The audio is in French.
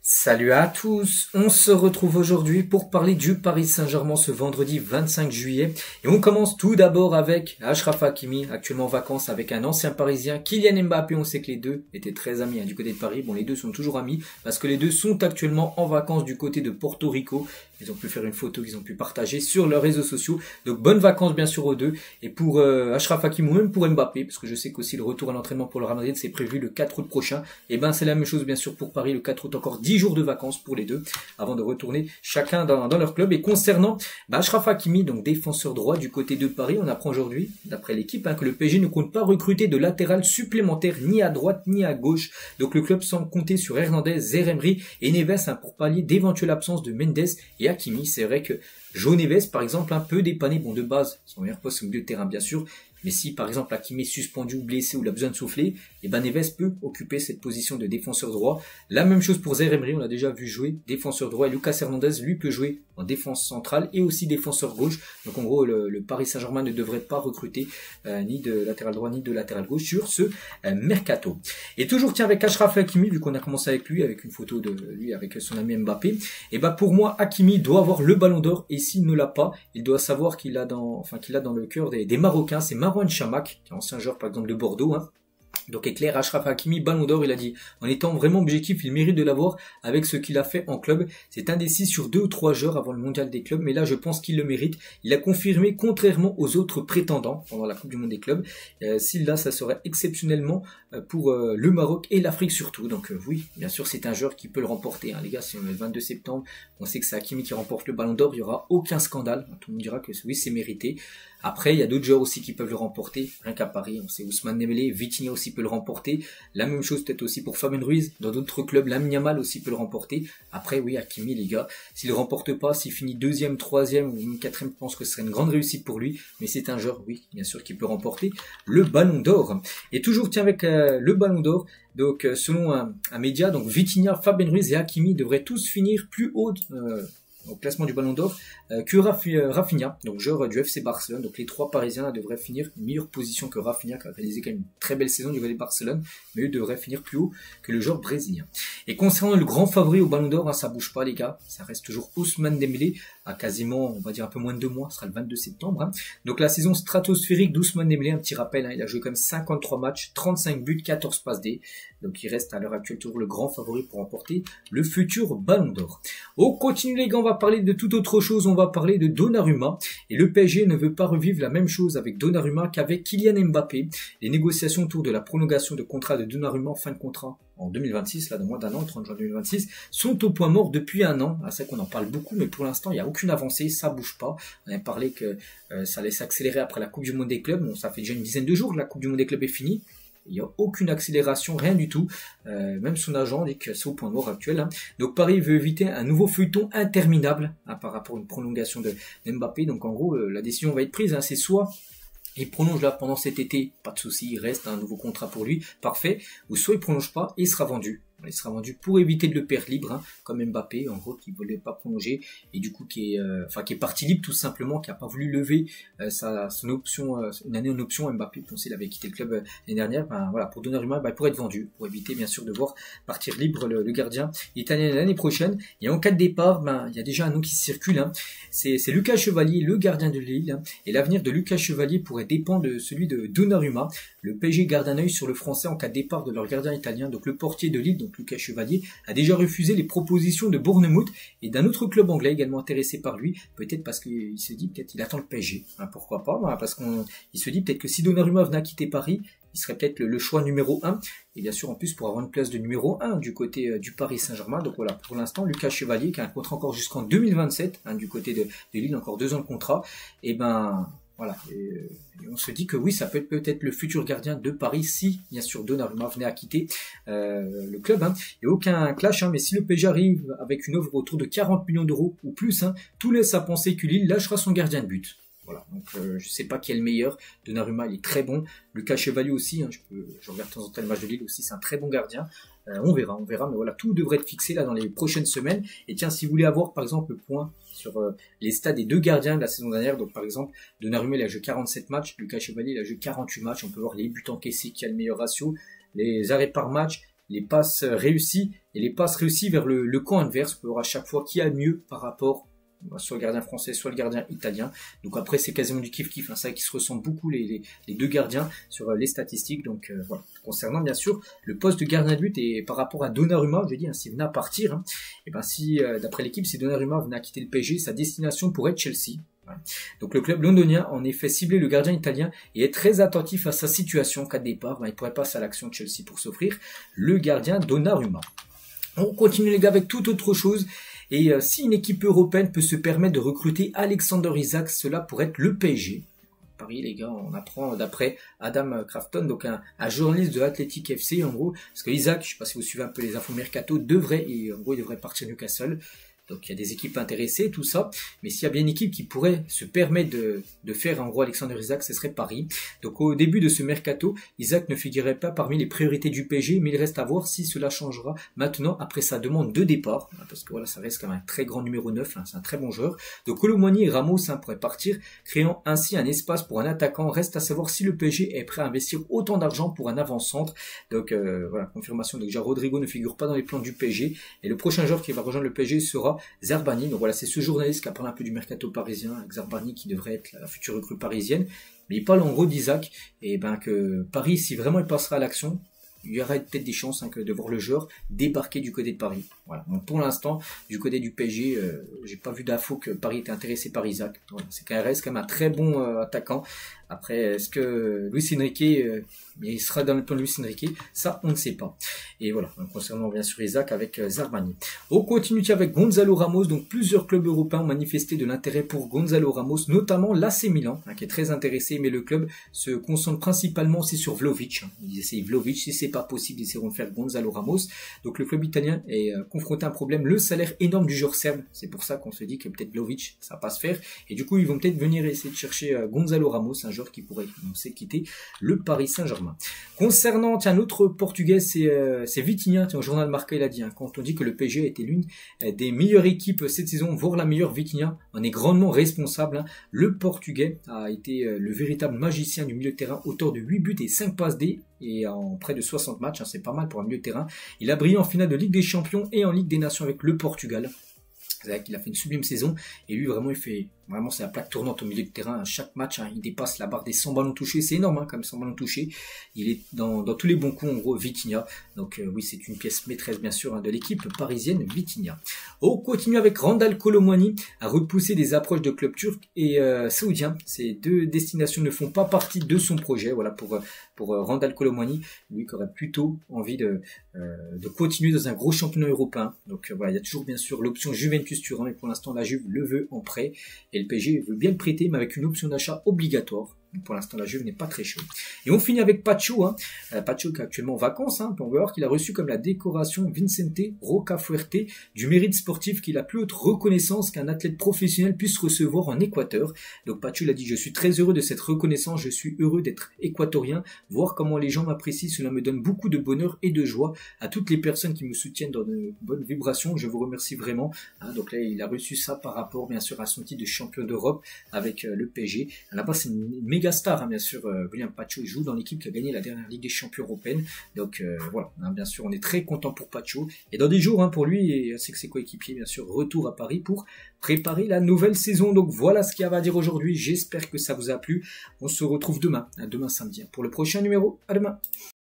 Salut à tous, on se retrouve aujourd'hui pour parler du Paris Saint-Germain ce vendredi 25 juillet. Et on commence tout d'abord avec Achraf Hakimi, actuellement en vacances avec un ancien Parisien, Kylian Mbappé. On sait que les deux étaient très amis du côté de Paris. Bon, les deux sont toujours amis parce que les deux sont actuellement en vacances du côté de Porto Rico. Ils ont pu faire une photo qu'ils ont pu partager sur leurs réseaux sociaux. Donc bonnes vacances bien sûr aux deux. Et pour Achraf Hakimi ou même pour Mbappé, parce que je sais qu'aussi le retour à l'entraînement pour le Real Madrid c'est prévu le 4 août prochain. Et ben c'est la même chose bien sûr pour Paris le 4 août, encore 10 jours de vacances pour les deux avant de retourner chacun dans leur club. Et concernant Achraf Hakimi, donc défenseur droit du côté de Paris, on apprend aujourd'hui, d'après l'équipe, que le PSG ne compte pas recruter de latéral supplémentaire ni à droite ni à gauche. Donc le club semble compter sur Hernandez, Zeremri et Neves pour pallier d'éventuelles absences de Mendes et Hakimi. C'est vrai que João Neves par exemple peut dépanner, bon de base son meilleur poste au milieu de terrain bien sûr, mais si par exemple Hakimi est suspendu ou blessé ou il a besoin de souffler, et Neves peut occuper cette position de défenseur droit. La même chose pour Zeremri, on l'a déjà vu jouer défenseur droit, et Lucas Hernandez lui peut jouer en défense centrale et aussi défenseur gauche. Donc en gros le Paris Saint-Germain ne devrait pas recruter ni de latéral droit ni de latéral gauche sur ce mercato. Et toujours tiens avec Achraf Hakimi, vu qu'on a commencé avec lui, avec une photo de lui avec son ami Mbappé, et pour moi Hakimi doit avoir le ballon d'or, et s'il ne l'a pas, il doit savoir qu'il a dans le cœur des Marocains, c'est Marouane Chamakh, qui est ancien joueur par exemple de Bordeaux, Donc est clair, Achraf Hakimi, ballon d'or, il a dit, en étant vraiment objectif, il mérite de l'avoir avec ce qu'il a fait en club. C'est indécis sur 2 ou 3 joueurs avant le mondial des clubs, mais là je pense qu'il le mérite. Il a confirmé, contrairement aux autres prétendants pendant la Coupe du Monde des clubs, s'il l'a, ça serait exceptionnellement pour le Maroc et l'Afrique surtout. Donc oui, bien sûr c'est un joueur qui peut le remporter, les gars. Si on est le 22 septembre, on sait que c'est Hakimi qui remporte le ballon d'or, il n'y aura aucun scandale. Tout le monde dira que oui, c'est mérité. Après, il y a d'autres joueurs aussi qui peuvent le remporter, rien qu'à Paris, on sait Ousmane Dembélé, Vitinha aussi peut le remporter. La même chose peut-être aussi pour Fabien Ruiz, dans d'autres clubs, Lamine Yamal aussi peut le remporter. Après, oui, Hakimi, les gars, s'il ne remporte pas, s'il finit 2e, 3e ou même 4e, je pense que ce serait une grande réussite pour lui. Mais c'est un joueur, oui, bien sûr, qui peut remporter le Ballon d'Or. Et toujours, tiens, avec le Ballon d'Or, donc selon un média, donc Vitinha, Fabien Ruiz et Hakimi devraient tous finir plus haut au classement du Ballon d'Or que Rafinha, donc joueur du FC Barcelone. Donc les 3 Parisiens devraient finir une meilleure position que Rafinha, qui a réalisé quand même une très belle saison du côté de Barcelone, mais eux devraient finir plus haut que le joueur brésilien. Et concernant le grand favori au Ballon d'Or, ça bouge pas les gars, ça reste toujours Ousmane Dembélé, à quasiment, on va dire un peu moins de 2 mois, ce sera le 22 septembre. Donc la saison stratosphérique d'Ousmane Dembélé, un petit rappel, il a joué quand même 53 matchs, 35 buts, 14 passes D. Donc il reste à l'heure actuelle toujours le grand favori pour remporter le futur Ballon d'Or. On continue les gars, on va parler de toute autre chose, on va parler de Donnarumma. Et le PSG ne veut pas revivre la même chose avec Donnarumma qu'avec Kylian Mbappé. Les négociations autour de la prolongation de contrat de Donnarumma en fin de contrat en 2026, là dans moins d'un an, 30 juin 2026, sont au point mort depuis un an. C'est vrai qu'on en parle beaucoup, mais pour l'instant il n'y a aucune avancée, ça bouge pas. On avait parlé que ça allait s'accélérer après la Coupe du Monde des clubs. Bon, ça fait déjà une dizaine de jours que la Coupe du Monde des clubs est finie. Il n'y a aucune accélération, rien du tout. Même son agent dit que c'est au point mort actuel. Donc Paris veut éviter un nouveau feuilleton interminable par rapport à une prolongation de Mbappé. Donc en gros, la décision va être prise. C'est soit il prolonge là pendant cet été, pas de souci, il reste un nouveau contrat pour lui, parfait. Ou soit il prolonge pas et il sera vendu. Il sera vendu pour éviter de le perdre libre, comme Mbappé, en gros, qui ne voulait pas prolonger, et du coup qui est parti libre tout simplement, qui n'a pas voulu lever son option, une année en option. Mbappé, on sait, il avait quitté le club l'année dernière. Voilà, pour Donnarumma, pour être vendu, pour éviter bien sûr de voir partir libre le gardien italien l'année prochaine. Et en cas de départ, il y a déjà un nom qui circule, c'est Lucas Chevalier, le gardien de Lille, et l'avenir de Lucas Chevalier pourrait dépendre de celui de Donnarumma. Le PSG garde un œil sur le français en cas de départ de leur gardien italien, donc le portier de Lille, donc Lucas Chevalier, a déjà refusé les propositions de Bournemouth et d'un autre club anglais également intéressé par lui, peut-être parce qu'il se dit, peut-être il attend le PSG, pourquoi pas, parce qu'il se dit peut-être que si Donnarumma venait à quitter Paris, il serait peut-être le choix numéro 1, et bien sûr en plus pour avoir une place de numéro 1 du côté du Paris Saint-Germain. Donc voilà, pour l'instant Lucas Chevalier qui a un contrat encore jusqu'en 2027, du côté de Lille, encore 2 ans de contrat, et voilà, et on se dit que oui, ça peut être peut-être le futur gardien de Paris si, bien sûr, Donnarumma venait à quitter le club. Il n'y a aucun clash, mais si le PSG arrive avec une offre autour de 40 millions d'euros ou plus, tout laisse à penser que Lille lâchera son gardien de but. Voilà, donc je sais pas qui est le meilleur. Donnarumma, il est très bon. Lucas Chevalier aussi, je regarde de temps en temps le match de Lille aussi, c'est un très bon gardien. On verra, mais voilà, tout devrait être fixé là dans les prochaines semaines. Et tiens, si vous voulez avoir par exemple le point sur les stats des 2 gardiens de la saison dernière, donc par exemple, Donnarumma il a joué 47 matchs, Lucas Chevalier il a joué 48 matchs, on peut voir les buts encaissés qui a le meilleur ratio, les arrêts par match, les passes réussies et les passes réussies vers le camp adverse pour voir à chaque fois qui a mieux par rapport soit le gardien français, soit le gardien italien. Donc après, c'est quasiment du kiff-kiff. Hein. C'est vrai qu'ils se ressemblent beaucoup les deux gardiens sur les statistiques. Donc voilà. Concernant bien sûr le poste de gardien de but et par rapport à Donnarumma, je dis, hein, s'il venait à partir, hein, et ben si d'après l'équipe, si Donnarumma venait à quitter le PSG, sa destination pourrait être Chelsea. Voilà. Donc le club londonien en effet ciblé le gardien italien et est très attentif à sa situation en cas de départ. Ben, il pourrait passer à l'action de Chelsea pour s'offrir le gardien Donnarumma. On continue les gars avec toute autre chose. Et si une équipe européenne peut se permettre de recruter Alexander Isak, cela pourrait être le PSG. Paris, les gars, on apprend d'après Adam Crafton, donc un journaliste de Athletic FC, en gros, parce que Isak, je ne sais pas si vous suivez un peu les infos mercato, il devrait partir à Newcastle. Donc il y a des équipes intéressées, tout ça. Mais s'il y a bien une équipe qui pourrait se permettre de faire en gros Alexander Isak, ce serait Paris. Donc au début de ce mercato, Isak ne figurait pas parmi les priorités du PSG, mais il reste à voir si cela changera maintenant après sa demande de départ. Parce que voilà, ça reste quand même un très grand numéro 9, hein, c'est un très bon joueur. Donc Kolo Muani et Ramos pourraient partir, créant ainsi un espace pour un attaquant. Reste à savoir si le PSG est prêt à investir autant d'argent pour un avant-centre. Donc voilà, confirmation. Donc déjà Rodrigo ne figure pas dans les plans du PSG. Et le prochain joueur qui va rejoindre le PSG sera Zerbani. Donc voilà, c'est ce journaliste qui a parlé un peu du mercato parisien, avec Zerbani qui devrait être la future recrue parisienne. Mais il parle en gros d'Isak, et ben que Paris, si vraiment il passera à l'action, il y aurait peut-être des chances hein, de voir le joueur débarquer du côté de Paris. Voilà. Bon, pour l'instant, du côté du PSG, j'ai pas vu d'infos que Paris était intéressé par Isak. Voilà. C'est quand même un très bon attaquant. Après, est-ce que Luis Enrique, il sera dans le plan de Luis Enrique? Ça, on ne sait pas. Et voilà, concernant bien sûr Isak avec Zerbani. On continue avec Gonzalo Ramos. Donc plusieurs clubs européens ont manifesté de l'intérêt pour Gonzalo Ramos, notamment l'AC Milan, hein, qui est très intéressé, mais le club se concentre principalement aussi sur Vlahovic. Ils essayent Vlahovic, si c'est pas possible, ils essaieront de faire Gonzalo Ramos. Donc le club italien est confronté à un problème, le salaire énorme du joueur serbe. C'est pour ça qu'on se dit que peut-être Vlahovic, ça va pas se faire. Et du coup, ils vont peut-être venir essayer de chercher Gonzalo Ramos, un joueur qui pourrait quitter le Paris Saint-Germain. Concernant un autre Portugais, c'est Vitinha. Au journal Marca, il a dit, hein, quand on dit que le PSG a été l'une des meilleures équipes cette saison, voire la meilleure, Vitinha en est grandement responsable. Hein. Le Portugais a été le véritable magicien du milieu de terrain, auteur de 8 buts et 5 passes D et en près de 60 matchs. Hein, c'est pas mal pour un milieu de terrain. Il a brillé en finale de Ligue des Champions et en Ligue des Nations avec le Portugal. C'est vrai qu'il a fait une sublime saison et lui vraiment c'est la plaque tournante au milieu de terrain à chaque match, hein, il dépasse la barre des 100 ballons touchés, c'est énorme hein, quand même 100 ballons touchés, il est dans tous les bons coups en gros Vitinha, donc oui c'est une pièce maîtresse bien sûr hein, de l'équipe parisienne Vitinha. On continue avec Randal Kolo Muani à repousser des approches de clubs turcs et saoudiens, ces deux destinations ne font pas partie de son projet, voilà pour Randal Kolo Muani, lui qui aurait plutôt envie de continuer dans un gros championnat européen, donc voilà il y a toujours bien sûr l'option Juventus-Turin, mais pour l'instant la Juve le veut en prêt, et le PSG veut bien le prêter, mais avec une option d'achat obligatoire. Donc pour l'instant, la Juve n'est pas très chaude. Et on finit avec Pacho. Hein. Pacho qui est actuellement en vacances. Hein. On va voir qu'il a reçu comme la décoration Vicente Rocafuerte du mérite sportif, qui est la plus haute reconnaissance qu'un athlète professionnel puisse recevoir en Équateur. Donc Pacho l'a dit, je suis très heureux de cette reconnaissance, je suis heureux d'être équatorien. Voir comment les gens m'apprécient, cela me donne beaucoup de bonheur et de joie. À toutes les personnes qui me soutiennent dans de bonnes vibrations, je vous remercie vraiment. Hein. Donc là, il a reçu ça par rapport bien sûr à son titre de champion d'Europe avec le PSG. Là-bas, c'est une méga star, hein, bien sûr. William Pacho, il joue dans l'équipe qui a gagné la dernière Ligue des Champions européenne. Donc voilà, hein, bien sûr, on est très content pour Pacho. Et dans des jours, hein, pour lui et ainsi que ses coéquipiers, bien sûr, retour à Paris pour préparer la nouvelle saison. Donc voilà ce qu'il y a à dire aujourd'hui. J'espère que ça vous a plu. On se retrouve demain samedi, pour le prochain numéro. À demain.